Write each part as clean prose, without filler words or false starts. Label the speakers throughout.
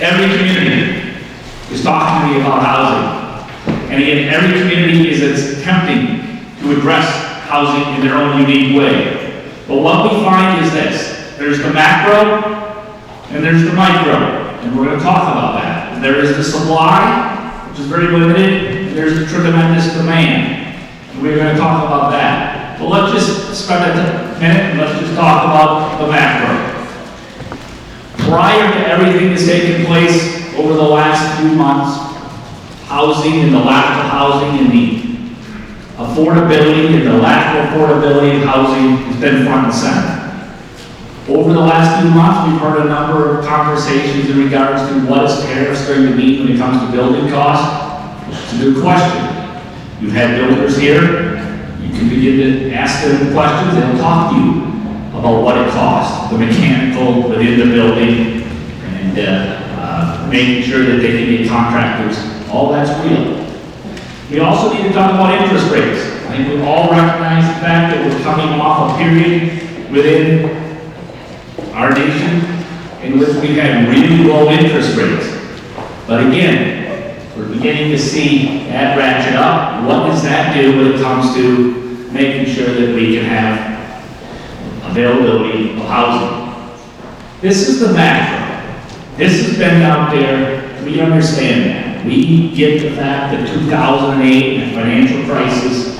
Speaker 1: Every community is talking to me about housing. And again, every community is attempting to address housing in their own unique way. But what we find is this: there's the macro and there's the micro. And we're going to talk about that. There is the supply, which is very limited, and there's the tremendous demand. And we're going to talk about that. But let's just spend a minute and let's just talk about the macro. Prior to everything that's taken place over the last few months, housing and the lack of housing and the affordability and the lack of affordability of housing has been front and center. Over the last few months, we've heard a number of conversations in regards to what is tariffs going to mean when it comes to building costs. It's a good question. You've had builders here. You can begin to ask them questions. They'll talk to you about what it costs, the mechanical within the building, and making sure that they can get contractors. All that's real. We also need to talk about interest rates. I think we all recognize the fact that we're coming off a period within our nation in which we've had really low interest rates. But again, we're beginning to see that ratchet up. What does that do when it comes to making sure that we can have availability of housing? This is the macro. This has been out there. We understand that. We get the fact that 2008 and the financial crisis,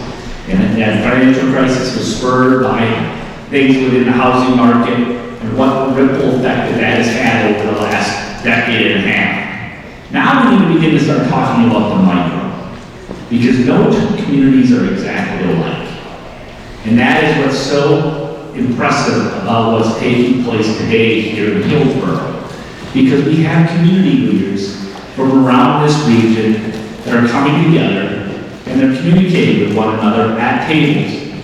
Speaker 1: and that financial crisis was spurred by things within the housing market and what the ripple effect that has had over the last decade and a half. Now we need to begin to start talking about the micro, because no two communities are exactly alike. And that is what's so impressive about what's taking place today here in Hillsborough. Because we have community leaders from around this region that are coming together and they're communicating with one another at tables.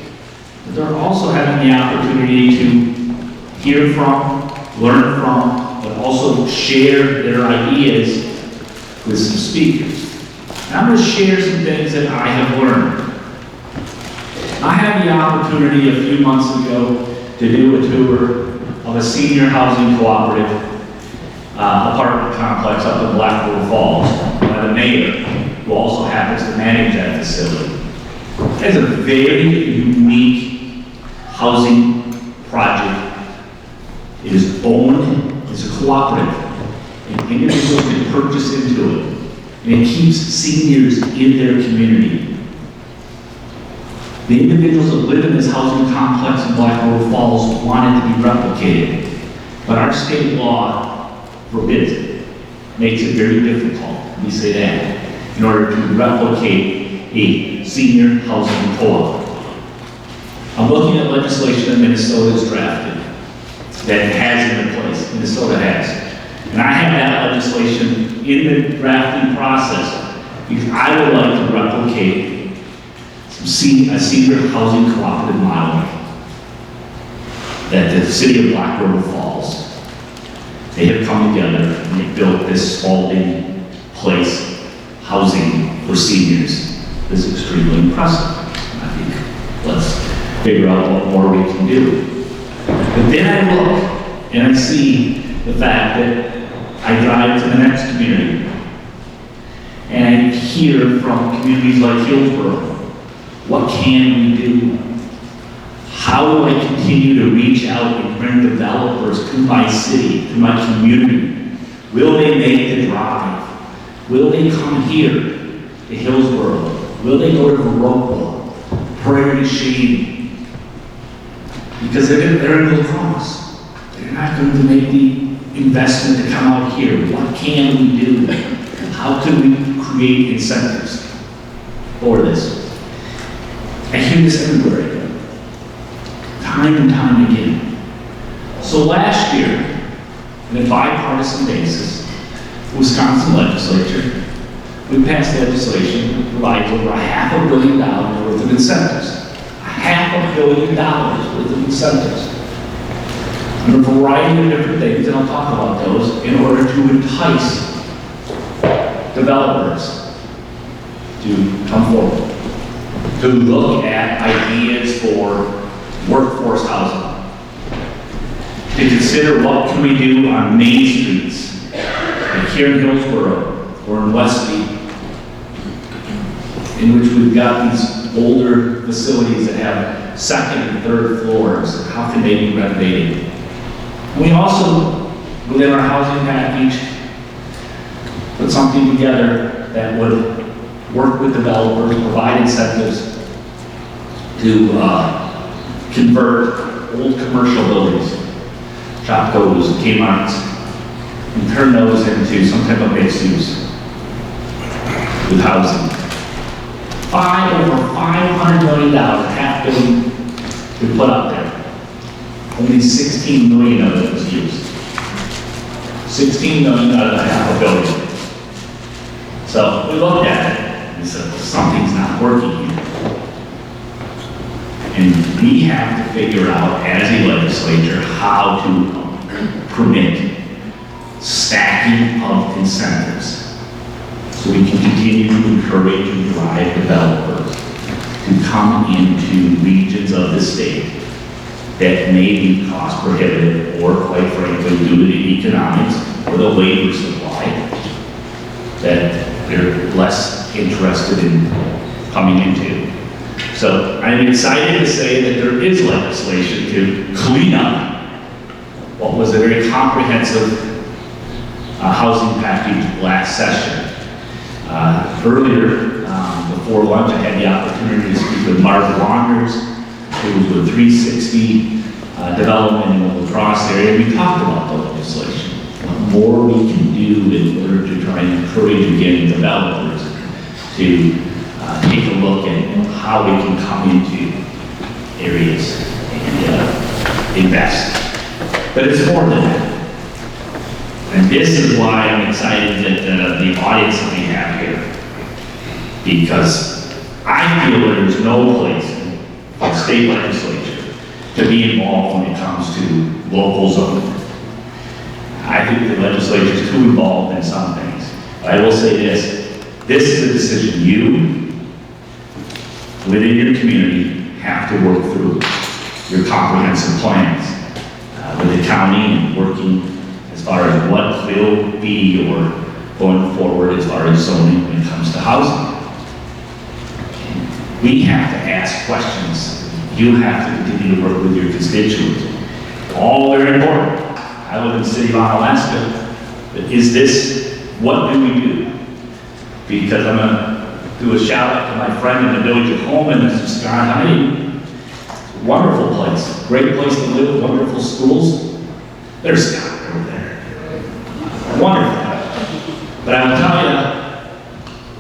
Speaker 1: But they're also having the opportunity to hear from, learn from, but also share their ideas with some speakers. And I'm going to share some things that I have learned. I had the opportunity a few months ago to do a tour of a senior housing cooperative apartment complex up in Blackboard Falls by the mayor, who also happens to manage that facility. It's a very unique housing project. It is owned, it's a cooperative, and individuals can purchase into it. And it keeps seniors in their community. The individuals that live in this housing complex in Blackboard Falls want it to be replicated, but our state law forbids it, makes it very difficult, let me say that, in order to replicate a senior housing co-op. I'm looking at legislation that Minnesota's drafted that has it in place, Minnesota has. And I have that legislation in the drafting process because I would like to replicate a senior housing cooperative model that the city of Blackboard Falls. They have come together and they built this Spalding Place housing for seniors. This is extremely impressive. I think let's figure out what more we can do. But then I look and I see the fact that I drive to the next community and I hear from communities like Hillsborough, what can we do? How do I continue to reach out and bring developers to my city, to my community? Will they make the drive? Will they come here to Hillsborough? Will they go to Viroqua, Prairie Shady? Because they're in La Crosse. They're not going to make the investment to come out here. What can we do? How can we create incentives for this? I hear this everywhere. Time and time again. So last year, on a bipartisan basis, the Wisconsin legislature, we passed legislation that provides over $500 million worth of incentives. $500 million worth of incentives. On a variety of different things, and I'll talk about those, in order to entice developers to come forward, to look at ideas for workforce housing, to consider what can we do on main streets like here in Hillsborough or in Westby, in which we've got these older facilities that have second and third floors. How can they be renovated? And we also, within our housing package, put something together that would work with developers, provide incentives to convert old commercial buildings, Shopko's, Kmart's, and turn those into some type of mixed use with housing. Over $500 million, half billion we put up there. Only 16 million of it was used. 16 million out of the half a billion. So we looked at it and said, something's not working here. And we have to figure out as a legislature how to permit stacking of incentives so we can continue to encourage and drive developers to come into regions of the state that may be cost prohibitive or, quite frankly, due to the economics or the labor supply, that they're less interested in coming into. So I'm excited to say that there is legislation to clean up what was a very comprehensive housing package last session. Earlier, before lunch, I had the opportunity to speak with Mark Wanders, who was with 360 Development in the La Crosse area. We talked about the legislation, what more we can do in order to try and encourage, again, developers to take a look at how we can come into areas and invest. But it's more than that. And this is why I'm excited that the audience that we have here, because I feel that there's no place in the state legislature to be involved when it comes to local zoning. I think the legislature is too involved in some things. But I will say this is a decision you, within your community, have to work through your comprehensive plans with the county and working as far as what will be or going forward as far as zoning when it comes to housing. We have to ask questions. You have to continue to work with your constituents. All very important. I live in the city of Onalaska, but is this, what do we do? Because I'm going to do a shout out to my friend in the village of Holman, Mr. Scott Honey. Wonderful place, great place to live, wonderful schools. There's Scott over there. Wonderful. But I'll tell you,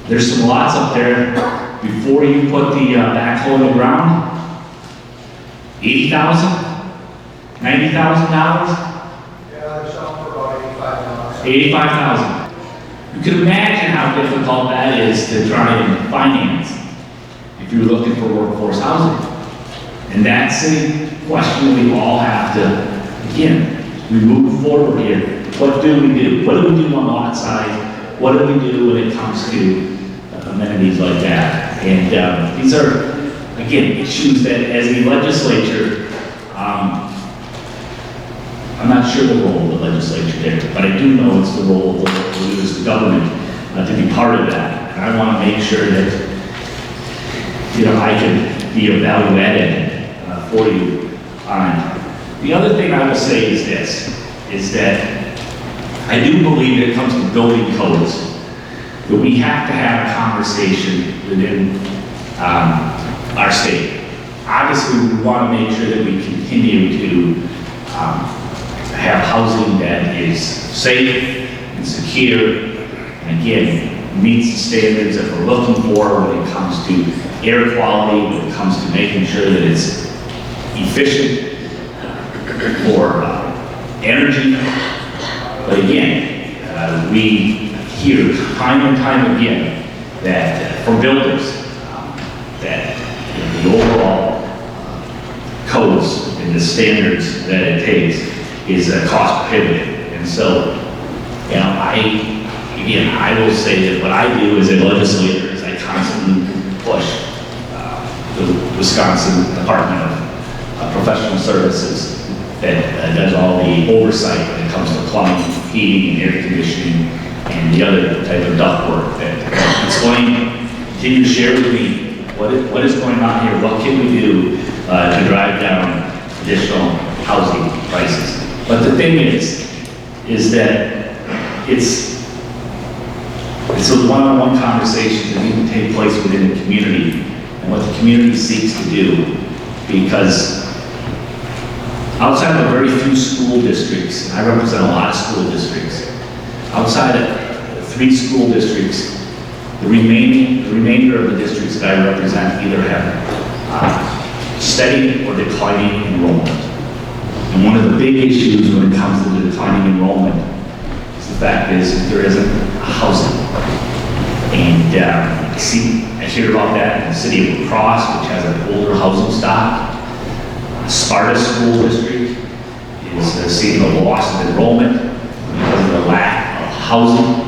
Speaker 1: there's some lots up there, before you put the backhoe in the ground, $80,000, $90,000?
Speaker 2: Yeah, they're selling for about $85,000.
Speaker 1: $85,000. You can imagine how difficult that is to try and finance if you're looking for workforce housing. And that's a question we all have to, again, we move forward here. What do we do? What do we do on lot size? What do we do when it comes to amenities like that? And these are, again, issues that as a legislature, I'm not sure the role of the legislature there, but I do know it's the role of the local leaders of government to be part of that. And I want to make sure that, you know, I can be a value added for you on it. The other thing I will say is this, is that I do believe that it comes to building codes, that we have to have a conversation within our state. Obviously, we want to make sure that we continue to have housing that is safe and secure, and again, meets the standards that we're looking for when it comes to air quality, when it comes to making sure that it's efficient for energy. But again, we hear time and time again that from builders that the overall codes and the standards that it takes is cost prohibitive. And so, you know, I will say that what I do as a legislator is I constantly push the Wisconsin Department of Professional Services that does all the oversight when it comes to plumbing, heating, and air conditioning, the other type of ductwork that continue to share with me what is going on here, what can we do to drive down additional housing prices. But the thing is that it's those one-on-one conversations that need to take place within the community and what the community seeks to do, because outside of very few school districts, and I represent a lot of school districts, outside of 3 school districts, the remainder of the districts that I represent either have steady or declining enrollment. And one of the big issues when it comes to the declining enrollment is the fact is there isn't housing. And I hear about that in the city of La Crosse, which has an older housing stock. Sparta School District is seeing a loss of enrollment because of the lack of housing.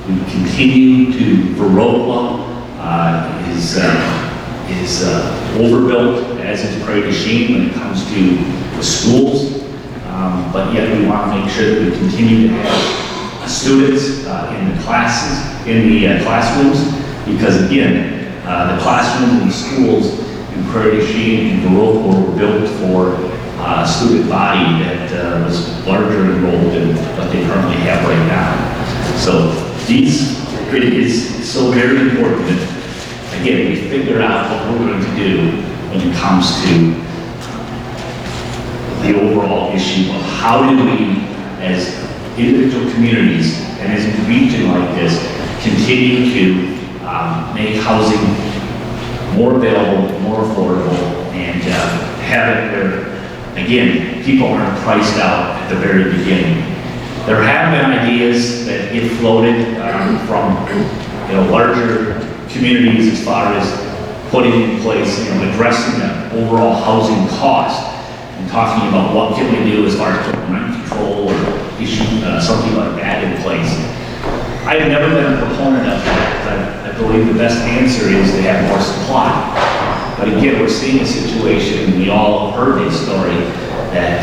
Speaker 1: We continue to, Baroqua is overbuilt, as is Prairie du Chien when it comes to the schools. But yet we want to make sure that we continue to have students in the classrooms, because again, the classrooms and the schools in Prairie du Chien and Baroqua were built for a student body that was larger enrolled than what they currently have right now. So it is so very important that, again, we figure out what we're going to do when it comes to the overall issue of how do we, as individual communities and as a region like this, continue to make housing more available, more affordable, and have it where, again, people aren't priced out at the very beginning. There have been ideas that get floated from larger communities as far as putting in place, addressing the overall housing cost and talking about what can we do as far as putting rent control or issue something like that in place. I've never been a proponent of that. I believe the best answer is to have more supply. But again, we're seeing a situation, and we all heard this story, that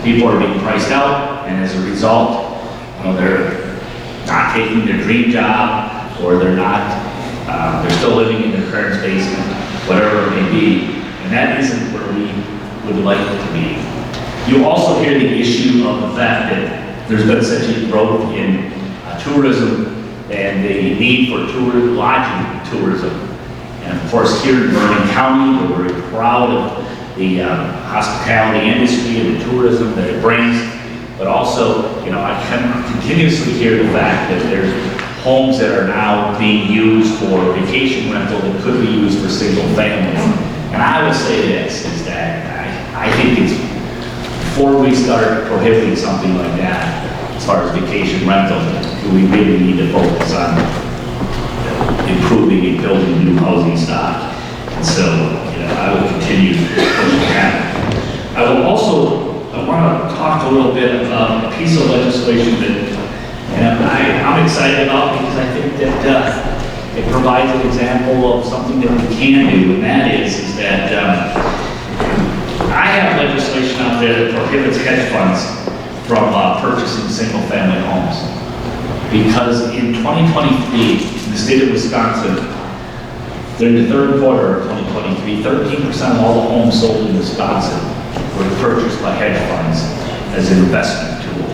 Speaker 1: people are being priced out, and as a result, they're not taking their dream job, or they're they're still living in their parents' basement, whatever it may be, and that isn't where we would like it to be. You also hear the issue of the fact that there's been such a growth in tourism and the need for lodging tourism. And of course, here in Vernon County, we're very proud of the hospitality industry and the tourism that it brings. But also, I can continuously hear the fact that there's homes that are now being used for vacation rental that could be used for single families. And I would say this, is that I think it's, before we start prohibiting something like that, as far as vacation rental, we really need to focus on improving and building new housing stock. And so, I will continue pushing that. I want to talk a little bit about a piece of legislation that I'm excited about, because I think that it provides an example of something that we can do, and that is that I have legislation out there that prohibits hedge funds from purchasing single-family homes. Because in 2023, in the state of Wisconsin, during the third quarter of 2023, 13% of all the homes sold in Wisconsin were purchased by hedge funds as an investment tool.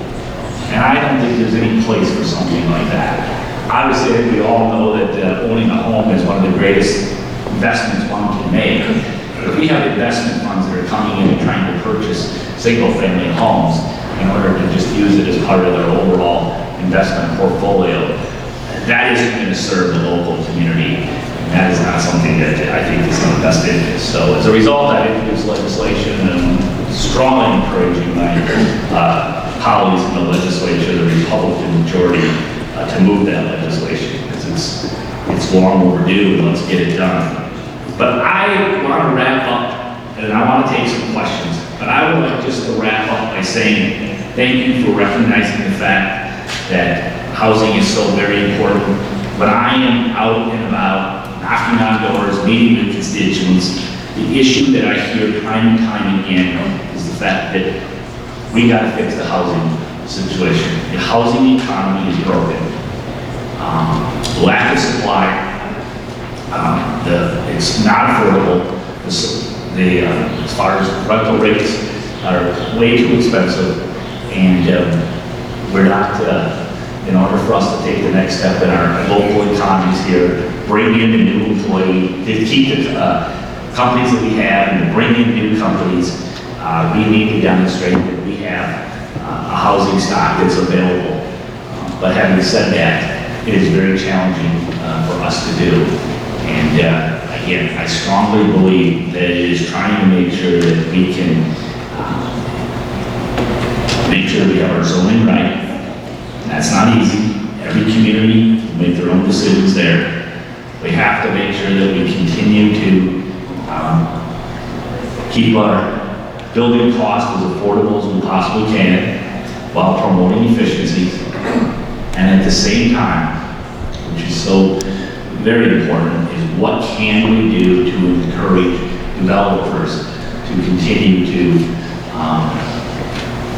Speaker 1: And I don't think there's any place for something like that. Obviously, I think we all know that owning a home is one of the greatest investments one can make. But if we have investment funds that are coming in and trying to purchase single-family homes in order to just use it as part of their overall investment portfolio, that isn't going to serve the local community. And that is not something that I think is in the best interest. So as a result, I introduced legislation, and I'm strongly encouraging my colleagues in the legislature, the Republican majority, to move that legislation, because it's long overdue, and let's get it done. But I want to wrap up, and I want to take some questions. But I would like just to wrap up by saying thank you for recognizing the fact that housing is so very important. When I am out and about, knocking on doors, meeting with constituents, the issue that I hear time and time again is the fact that we got to fix the housing situation. The housing economy is broken. It's not affordable. As far as rental rates are way too expensive, and we're not, in order for us to take the next step in our local economies here, bring in a new employee, to keep the companies that we have and to bring in new companies, we need to demonstrate that we have a housing stock that's available. But having said that, it is very challenging for us to do. And again, I strongly believe that it is trying to make sure that we can make sure we have our zoning right. That's not easy. Every community will make their own decisions there. We have to make sure that we continue to keep our building costs as affordable as we possibly can while promoting efficiencies. And at the same time, which is so very important, is what can we do to encourage developers to continue to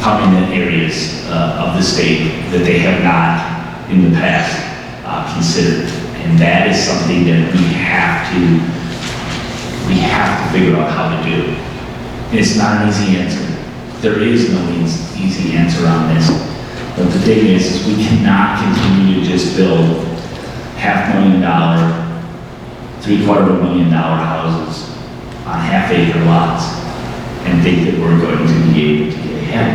Speaker 1: come in areas of the state that they have not in the past considered. And that is something that we have to figure out how to do. It's not an easy answer. There is no easy answer on this. But the thing is we cannot continue to just build $500,000, $750,000 houses on half-acre lots and think that we're going to be able to get ahead.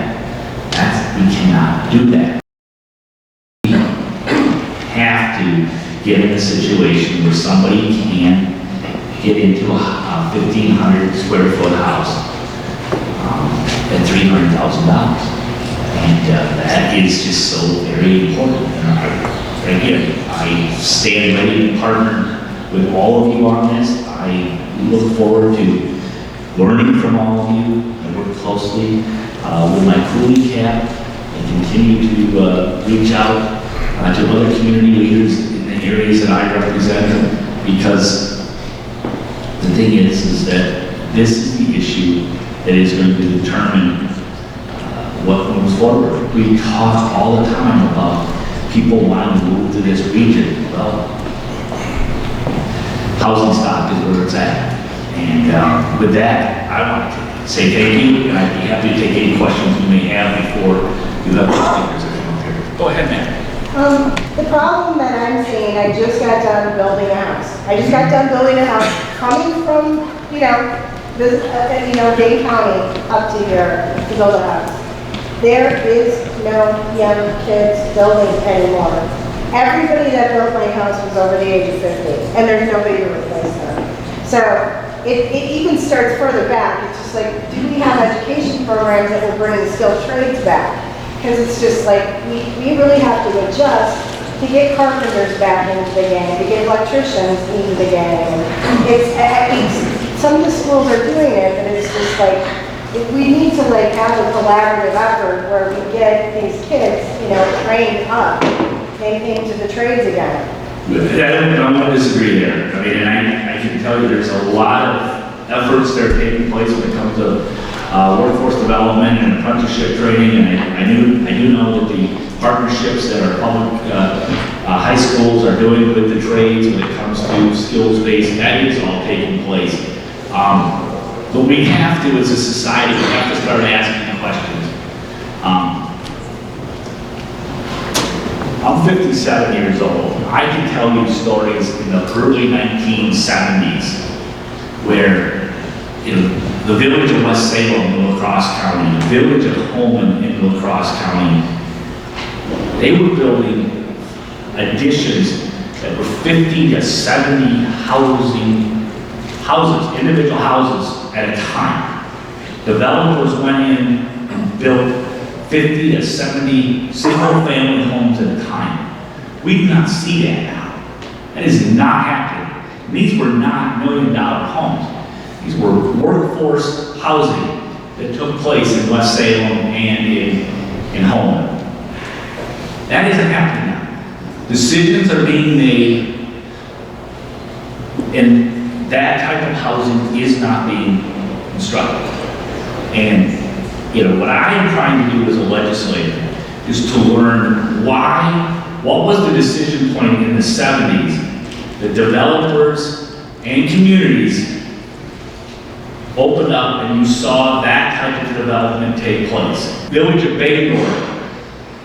Speaker 1: We cannot do that. We have to get in a situation where somebody can get into a 1,500 square foot house at $300,000. And that is just so very important. And again, I stand ready to partner with all of you on this. I look forward to learning from all of you. I work closely with my coolie cap and continue to reach out to other community leaders in the areas that I represent, because the thing is that this is the issue that is going to determine what moves forward. We talk all the time about people wanting to move to this region. Well, housing stock is where it's at. And with that, I want to say thank you, and I'd be happy to take any questions you may have before you have the speakers that come up here. Go ahead, ma'am.
Speaker 3: The problem that I'm seeing, I just got done building a house. I just got done building a house, coming from, Dane County up to here to build a house. There is no young kids building anymore. Everybody that built my house was over the age of 50, and there's nobody to replace them. So it even starts further back. It's just like, do we have education programs that will bring skilled trades back? Because it's just like, we really have to adjust to get carpenters back into the game, to get electricians into the game. Some of the schools are doing it, but it's just like, we need to have a collaborative effort where we get these kids, trained up, into the trades again.
Speaker 1: I don't disagree there. I mean, and I can tell you there's a lot of efforts that are taking place when it comes to workforce development and apprenticeship training, and I do know that the partnerships that our public high schools are doing with the trades when it comes to skills-based, that is all taking place. But we have to, as a society, we have to start asking questions. I'm 57 years old. I can tell you stories in the early 1970s where, the village of West Salem in La Crosse County, the village of Holman in La Crosse County, they were building additions that were 50 to 70 houses, individual houses at a time. Developers went in and built 50 to 70 single-family homes at a time. We do not see that now. That is not happening. And these were not million-dollar homes. These were workforce housing that took place in West Salem and in Holman. That isn't happening now. Decisions are being made, and that type of housing is not being constructed. And what I am trying to do as a legislator is to learn what was the decision point in the 70s that developers and communities opened up and you saw that type of development take place. Village of Bangor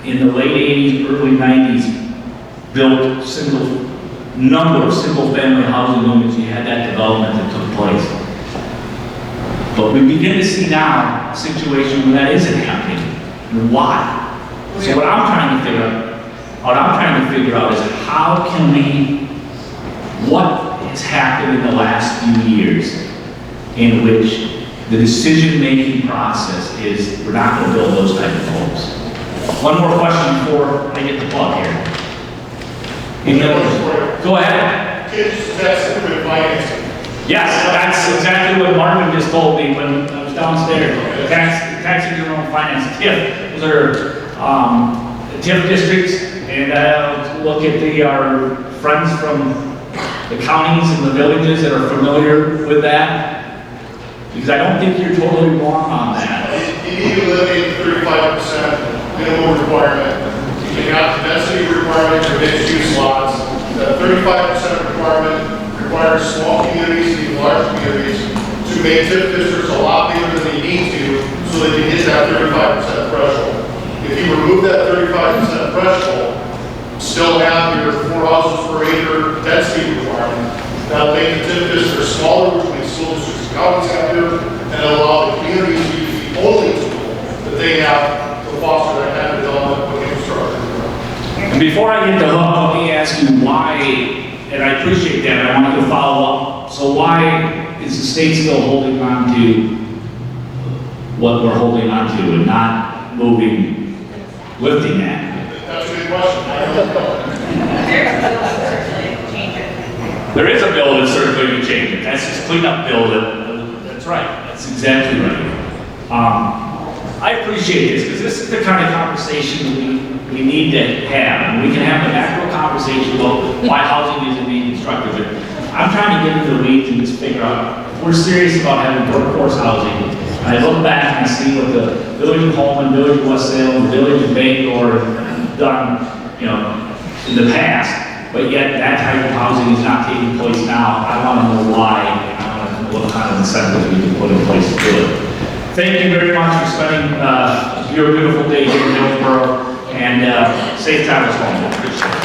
Speaker 1: in the late 80s, early 90s built number of single-family housing units. You had that development that took place. But we begin to see now a situation where that isn't happening. And why? So what I'm trying to figure out is how can what has happened in the last few years in which the decision-making process is we're not going to build those type of homes. One more question before I get the plug here. Any others? Go ahead. Yes, that's exactly what Marvin just told me when I was downstairs. Taxing your own finance, TIF. Those are TIF districts, and look at our friends from the counties and the villages that are familiar with that. Because I don't think you're totally wrong on that.
Speaker 4: You need to eliminate the 35% minimum requirement. You can have the density requirement for mixed-use lots. The 35% requirement requires small communities and even large communities to make TIF districts a lot bigger than they need to so they can hit that 35% threshold. If you remove that 35% threshold, still have your 4 houses per acre density requirement, that'll make the TIF district smaller, which makes school districts and counties happier, and allow the communities to use the only tool that they have to foster that kind of development with infrastructure.
Speaker 1: And before I get to hook, let me ask you why, and I appreciate that, I want to follow up. So why is the state still holding on to what we're holding on to and not lifting that?
Speaker 4: That's a good question. I don't know.
Speaker 1: There is a bill that's circulating to change it. That's this cleanup bill that's right. That's exactly right. I appreciate this because this is the kind of conversation we need to have. And we can have a macro conversation about why housing isn't being constructed. But I'm trying to get into the weeds and just figure out if we're serious about having workforce housing. And I look back and I see what the Village of Holman, Village of West Salem, Village of Bangor have done, in the past. But yet that type of housing is not taking place now. I want to know why, and I want to know what kind of incentives we can put in place to do it. Thank you very much for spending your beautiful day here in Hillsborough, and safe travels home. Appreciate it.